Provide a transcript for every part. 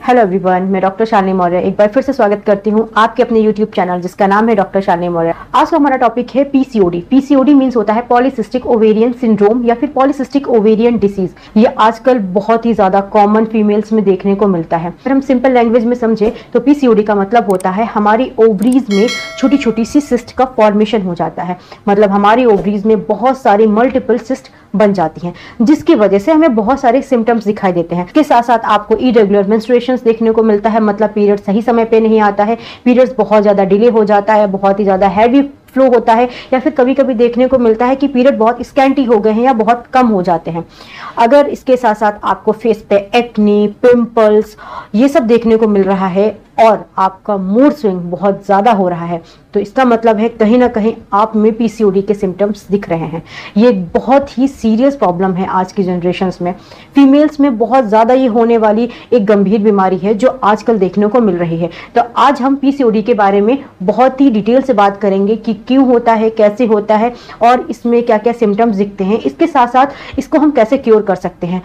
Hello everyone, मैं doctor Shalini Maurya एक बार फिर से स्वागत करती हूँ आपके अपने यूट्यूब चैनल जिसका नाम है डॉक्टर शालिनी मौर्य। आज का हमारा टॉपिक है पीसीओडी। पीसीओडी मींस होता है पॉलीसिस्टिक ओवेरियन सिंड्रोम या फिर पॉलीसिस्टिक ओवेरियन डिसीज। ये आजकल बहुत ही ज्यादा कॉमन फीमेल्स में देखने को मिलता है। अगर हम सिंपल लैंग्वेज में समझे तो पीसीओडी का मतलब होता है हमारी ओवरीज में छोटी छोटी सी सिस्ट का फॉर्मेशन हो जाता है। मतलब हमारी ओवरीज में बहुत सारी मल्टीपल सिस्ट बन जाती हैं, जिसकी वजह से हमें बहुत सारे सिम्टम्स दिखाई देते हैं। इसके साथ साथ आपको इरेगुलर मेंस्ट्रुएशंस देखने को मिलता है, मतलब पीरियड सही समय पे नहीं आता है, पीरियड्स बहुत ज़्यादा डिले हो जाता है, बहुत ही ज़्यादा हैवी फ्लो होता है, या फिर कभी कभी देखने को मिलता है कि पीरियड बहुत स्कैंटी हो गए हैं या बहुत कम हो जाते हैं। अगर इसके साथ साथ आपको फेस पे एक्नी, पिंपल्स ये सब देखने को मिल रहा है और आपका मूड स्विंग बहुत ज़्यादा हो रहा है, तो इसका मतलब है कहीं ना कहीं आप में पीसीओडी के सिम्टम्स दिख रहे हैं। ये बहुत ही सीरियस प्रॉब्लम है आज की जनरेशन्स में। फीमेल्स में बहुत ज़्यादा ये होने वाली एक गंभीर बीमारी है जो आजकल देखने को मिल रही है। तो आज हम पीसीओडी के बारे में बहुत ही डिटेल से बात करेंगे कि क्यों होता है, कैसे होता है और इसमें क्या क्या सिम्टम्स दिखते हैं। इसके साथ साथ इसको हम कैसे क्योर कर सकते हैं।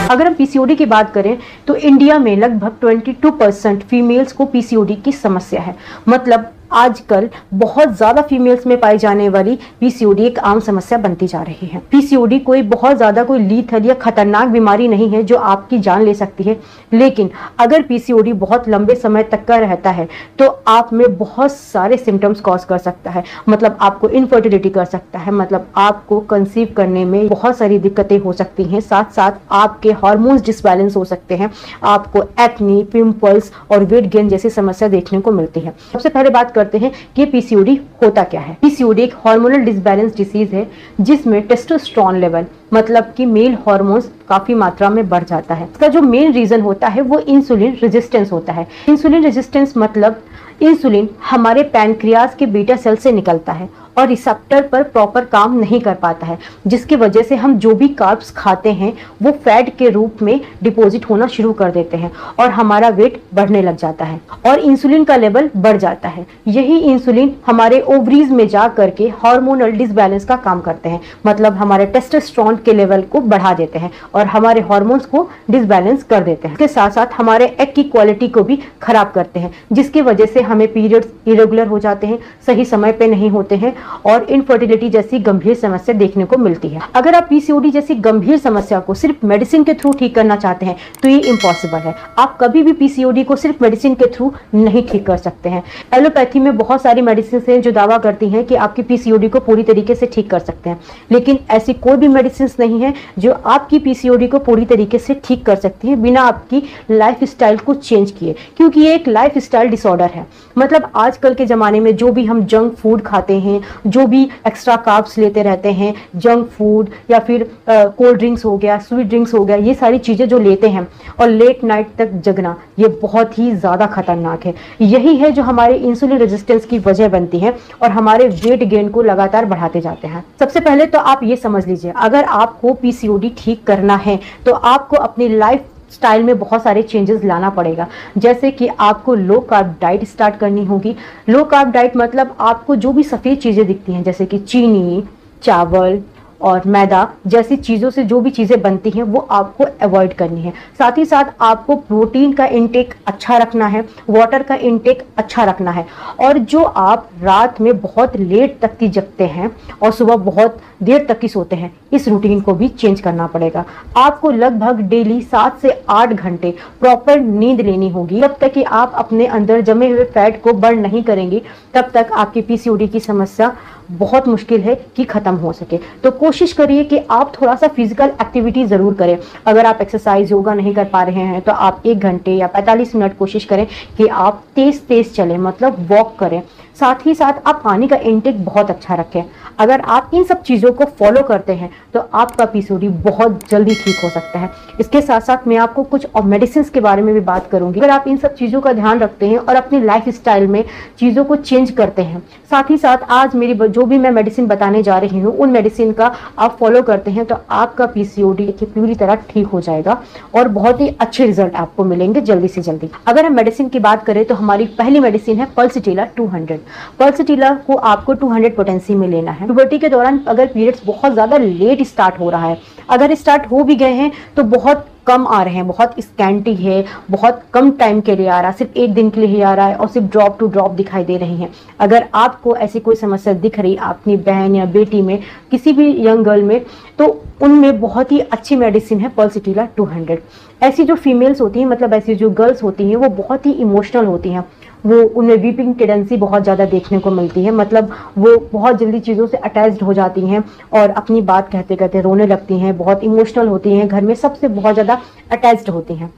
अगर हम पीसीओडी की बात करें तो इंडिया में लगभग 22% फीमेल्स को पीसीओडी की समस्या है। मतलब आजकल बहुत ज्यादा फीमेल्स में पाई जाने वाली पीसीओडी एक आम समस्या बनती जा रही है। पीसीओडी कोई बहुत ज्यादा कोई लीथल या खतरनाक बीमारी नहीं है जो आपकी जान ले सकती है, लेकिन अगर पीसीओडी बहुत लंबे समय तक का रहता है तो आप में बहुत सारे सिम्टम्स कॉज कर सकता है। मतलब आपको इनफर्टिलिटी कर सकता है, मतलब आपको कंसीव करने में बहुत सारी दिक्कतें हो सकती हैं, साथ साथ आपके हार्मोन्स डिसबैलेंस हो सकते हैं, आपको एक्नी, पिंपल्स और वेट गेन जैसी समस्या देखने को मिलती है। सबसे पहले बात करते हैं कि पीसीओडी होता क्या है। पीसीओडी एक हार्मोनल डिसबैलेंस डिसीज है जिसमें टेस्टोस्टेरोन लेवल मतलब कि मेल हार्मोन्स काफी मात्रा में बढ़ जाता है। इसका जो मेन रीजन होता है वो इंसुलिन रेजिस्टेंस होता है। इंसुलिन रेजिस्टेंस मतलब इंसुलिन हमारे पैनक्रियाज के बीटा सेल से निकलता है और रिसेप्टर पर प्रॉपर काम नहीं कर पाता है, जिसकी वजह से हम जो भी कार्ब्स खाते हैं वो फैट के रूप में डिपॉजिट होना शुरू कर देते हैं और हमारा वेट बढ़ने लग जाता है और इंसुलिन का लेवल बढ़ जाता है। यही इंसुलिन हमारे ओवरीज में जा करके हार्मोनल डिसबैलेंस का काम करते हैं, मतलब हमारे टेस्टोस्टेरोन के लेवल को बढ़ा देते हैं और हमारे हार्मोन्स को डिसबैलेंस कर देते हैं। इसके साथ साथ हमारे एग की क्वालिटी को भी खराब करते हैं, जिसकी वजह से हमें पीरियड्स इरेगुलर हो जाते हैं, सही समय पे नहीं होते हैं और इनफर्टिलिटी जैसी गंभीर समस्या देखने को मिलती है। अगर आप पीसीओडी जैसी गंभीर समस्या को सिर्फ मेडिसिन के थ्रू ठीक करना चाहते हैं तो ये इम्पॉसिबल है। आप कभी भी पीसीओडी को सिर्फ मेडिसिन के थ्रू नहीं ठीक कर सकते हैं। एलोपैथी में बहुत सारी मेडिसिन हैं जो दावा करती हैं कि आपकी पीसीओडी को पूरी तरीके से ठीक कर सकते हैं, लेकिन ऐसी कोई भी मेडिसिन नहीं है जो आपकी पीसीओडी को पूरी तरीके से ठीक कर सकती है बिना आपकी लाइफ स्टाइल को चेंज किए, क्योंकि ये एक लाइफ स्टाइल डिसऑर्डर है। मतलब आजकल के ज़माने में जो भी हम जंक फूड खाते हैं, जो भी एक्स्ट्रा कार्ब्स लेते रहते हैं, जंक फूड या फिर कोल्ड ड्रिंक्स हो गया, स्वीट ड्रिंक्स हो गया, ये सारी चीज़ें जो लेते हैं और लेट नाइट तक जगना, ये बहुत ही ज़्यादा खतरनाक है। यही है जो हमारे इंसुलिन रेजिस्टेंस की वजह बनती है और हमारे वेट गेन को लगातार बढ़ाते जाते हैं। सबसे पहले तो आप ये समझ लीजिए, अगर आपको पीसीओडी ठीक करना है तो आपको अपनी लाइफ स्टाइल में बहुत सारे चेंजेस लाना पड़ेगा। जैसे कि आपको लो कार्ब डाइट स्टार्ट करनी होगी। लो कार्ब डाइट मतलब आपको जो भी सफ़ेद चीज़ें दिखती हैं जैसे कि चीनी, चावल और मैदा जैसी चीज़ों से जो भी चीज़ें बनती हैं वो आपको अवॉइड करनी है। साथ ही साथ आपको प्रोटीन का इंटेक अच्छा रखना है, वाटर का इंटेक अच्छा रखना है, और जो आप रात में बहुत लेट तक की जगते हैं और सुबह बहुत देर तक की सोते हैं, इस रूटीन को भी चेंज करना पड़ेगा। आपको लगभग डेली 7 से 8 घंटे प्रॉपर नींद लेनी होगी। तब तक कि आप अपने अंदर जमे हुए फैट को बर्न नहीं करेंगे तब तक आपकी पीसीओडी की समस्या बहुत मुश्किल है कि ख़त्म हो सके। तो कोशिश करिए कि आप थोड़ा सा फिजिकल एक्टिविटी ज़रूर करें। अगर आप एक्सरसाइज, योगा नहीं कर पा रहे हैं तो आप 1 घंटे या 45 मिनट कोशिश करें कि आप तेज़ तेज़ चलें, मतलब वॉक करें। साथ ही साथ आप पानी का इंटेक बहुत अच्छा रखें। अगर आप इन सब चीज़ों को फॉलो करते हैं तो आपका पीसीओडी बहुत जल्दी ठीक हो सकता है। इसके साथ साथ मैं आपको कुछ और मेडिसिन के बारे में भी बात करूंगी। अगर आप इन सब चीज़ों का ध्यान रखते हैं और अपनी लाइफ स्टाइल में चीज़ों को चेंज करते हैं, साथ ही साथ आज मेरी जो भी मैं मेडिसिन बताने जा रही हूँ उन मेडिसिन का आप फॉलो करते हैं तो आपका पीसीओडी पूरी तरह ठीक हो जाएगा और बहुत ही अच्छे रिजल्ट आपको मिलेंगे जल्दी से जल्दी। अगर हम मेडिसिन की बात करें तो हमारी पहली मेडिसिन है पल्सट्रेला 200। पल्सटीला को आपको 200 पोटेंसी में लेना है। प्यूबर्टी के दौरान अगर पीरियड्स बहुत ज़्यादा लेट स्टार्ट हो रहा है, अगर स्टार्ट हो भी गए हैं तो बहुत कम आ रहे हैं, बहुत स्कैंटी है, बहुत कम टाइम के लिए आ रहा है, सिर्फ एक दिन के लिए ही आ रहा है और सिर्फ ड्रॉप टू ड्रॉप दिखाई दे रही हैं। अगर आपको ऐसी कोई समस्या दिख रही अपनी बहन या बेटी में, किसी भी यंग गर्ल में, तो उनमें बहुत ही अच्छी मेडिसिन है पल्सटीला 200। ऐसी जो फीमेल्स होती हैं, मतलब ऐसी जो गर्ल्स होती हैं, वो बहुत ही इमोशनल होती हैं, वो उनमें वीपिंग टेंडेंसी बहुत ज़्यादा देखने को मिलती है, मतलब वो बहुत जल्दी चीज़ों से अटैच्ड हो जाती हैं और अपनी बात कहते कहते रोने लगती हैं, बहुत इमोशनल होती हैं, घर में सबसे बहुत ज़्यादा अटैच्ड होती हैं।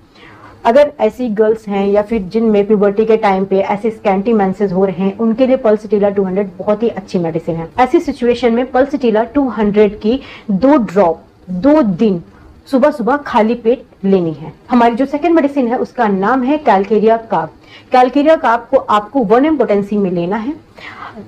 अगर ऐसी गर्ल्स हैं या फिर जिनमें प्यूबर्टी के टाइम पे ऐसे स्कैंटी मेंसेस हो रहे हैं, उनके लिए पल्सटीला 200 बहुत ही अच्छी मेडिसिन है। ऐसी सिचुएशन में पल्सटीला 200 की 2 ड्रॉप 2 दिन सुबह सुबह खाली पेट लेनी है। हमारी जो सेकंड मेडिसिन है उसका नाम है कैलकेरिया कार्ब। कैलकेरिया कार्ब को आपको 1 mg पोटेंसी में लेना है।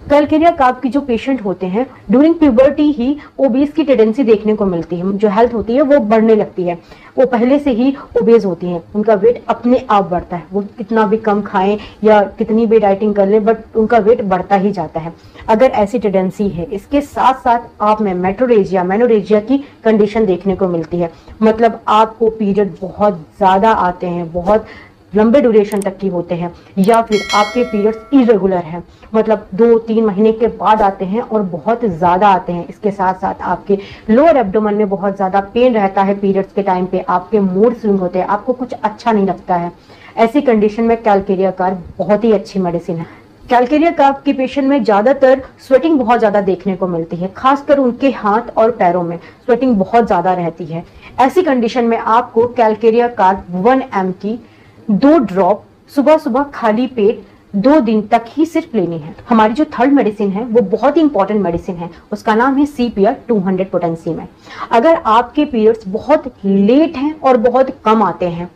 कैलकेरिया कार्ब की जो पेशेंट होते हैं, ड्यूरिंग प्यूबर्टी ही ओबेस की टेंडेंसी देखने को मिलती है, जो हेल्थ होती है वो बढ़ने लगती है, वो पहले से ही ओबेस होती हैं, उनका वेट अपने आप बढ़ता है, वो कितना भी कम खाएं या कितनी भी डाइटिंग कर लें, बट उनका वेट बढ़ता ही जाता है। अगर ऐसी टेंडेंसी है, इसके साथ साथ आप में मेनोरेजिया की कंडीशन देखने को मिलती है, मतलब आपको पीरियड बहुत ज़्यादा आते हैं, बहुत लंबे ड्यूरेशन तक की होते हैं, या फिर आपके पीरियड्स इरेगुलर हैं, मतलब 2-3 महीने के बाद आते हैं और बहुत ज़्यादा आते हैं। इसके साथ साथ आपके लोअर एब्डोमेन में बहुत ज़्यादा पेन रहता है पीरियड्स के टाइम पे, आपके मूड स्विंग होते हैं, आपको कुछ अच्छा नहीं लगता है। ऐसी कंडीशन में कैलकेरिया कार्ब बहुत ही अच्छी मेडिसिन है। कैलकेरिया कार्ब के पेशेंट में ज़्यादातर स्वेटिंग बहुत ज़्यादा देखने को मिलती है, खासकर उनके हाथ और पैरों में स्वेटिंग बहुत ज़्यादा रहती है। ऐसी कंडीशन में आपको कैलकेरिया कार्ब 1 mg की 2 ड्रॉप सुबह सुबह खाली पेट 2 दिन तक ही सिर्फ लेनी है। हमारी जो थर्ड मेडिसिन है वो बहुत ही इंपॉर्टेंट मेडिसिन है, उसका नाम है CPR 200 पोटेंसी में। अगर आपके पीरियड्स बहुत लेट हैं और बहुत कम आते हैं,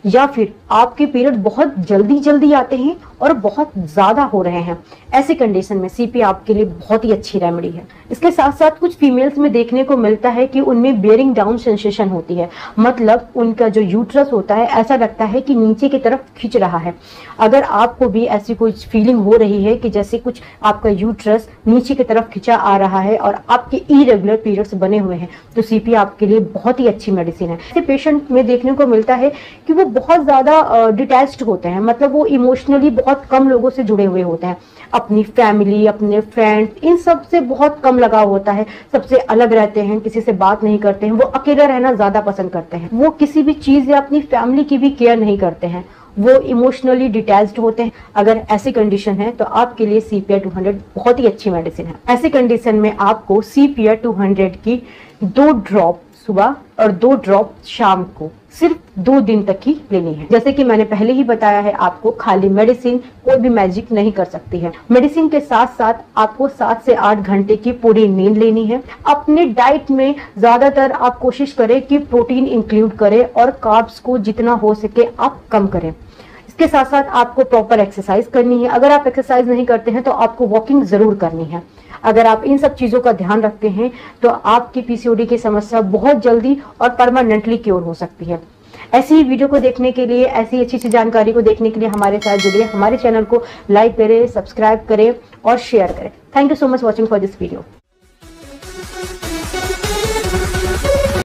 या फिर आपके पीरियड बहुत जल्दी आते हैं और बहुत ज़्यादा हो रहे हैं, ऐसी कंडीशन में CPR आपके लिए बहुत ही अच्छी रेमेडी है। इसके साथ साथ कुछ फीमेल्स में देखने को मिलता है कि उनमें बियरिंग डाउन सेंसेशन होती है, मतलब उनका जो यूट्रस होता है ऐसा लगता है कि नीचे की तरफ खिंच रहा है। अगर आपको भी ऐसी कुछ फीलिंग हो रही है कि जैसे कुछ आपका यूट्रस नीचे की तरफ खिंचा आ रहा है और आपके इरेगुलर पीरियड्स बने हुए हैं, तो CPR आपके लिए बहुत ही अच्छी मेडिसिन है। ऐसे पेशेंट में देखने को मिलता है कि वो बहुत ज़्यादा डिटैच्ड होते हैं, मतलब वो इमोशनली बहुत कम लोगों से जुड़े हुए होते हैं, अपनी फैमिली, अपने फ्रेंड्स, इन सब से बहुत कम लगाव होता है, सबसे अलग रहते हैं, किसी से बात नहीं करते हैं, वो अकेला रहना ज़्यादा पसंद करते हैं, वो किसी भी चीज़ या अपनी फैमिली की भी केयर नहीं करते हैं, वो इमोशनली डिटैच्ड होते हैं। अगर ऐसी कंडीशन है तो आपके लिए CPR 200 बहुत ही अच्छी मेडिसिन है। ऐसी कंडीशन में आपको CPR 200 की 2 ड्रॉप सुबह और 2 ड्रॉप शाम को सिर्फ 2 दिन तक ही लेनी है। जैसे कि मैंने पहले ही बताया है, आपको खाली मेडिसिन कोई भी मैजिक नहीं कर सकती है। मेडिसिन के साथ साथ आपको 7 से 8 घंटे की पूरी नींद लेनी है। अपने डाइट में ज्यादातर आप कोशिश करें कि प्रोटीन इंक्लूड करें और कार्ब्स को जितना हो सके आप कम करें। इसके साथ साथ आपको प्रॉपर एक्सरसाइज करनी है। अगर आप एक्सरसाइज नहीं करते हैं तो आपको वॉकिंग जरूर करनी है। अगर आप इन सब चीजों का ध्यान रखते हैं तो आपकी PCOD की समस्या बहुत जल्दी और परमानेंटली क्योर हो सकती है। ऐसी ही वीडियो को देखने के लिए, ऐसी अच्छी जानकारी को देखने के लिए हमारे साथ जुड़िए। हमारे चैनल को लाइक करें, सब्सक्राइब करें और शेयर करें। Thank you so much watching for this video.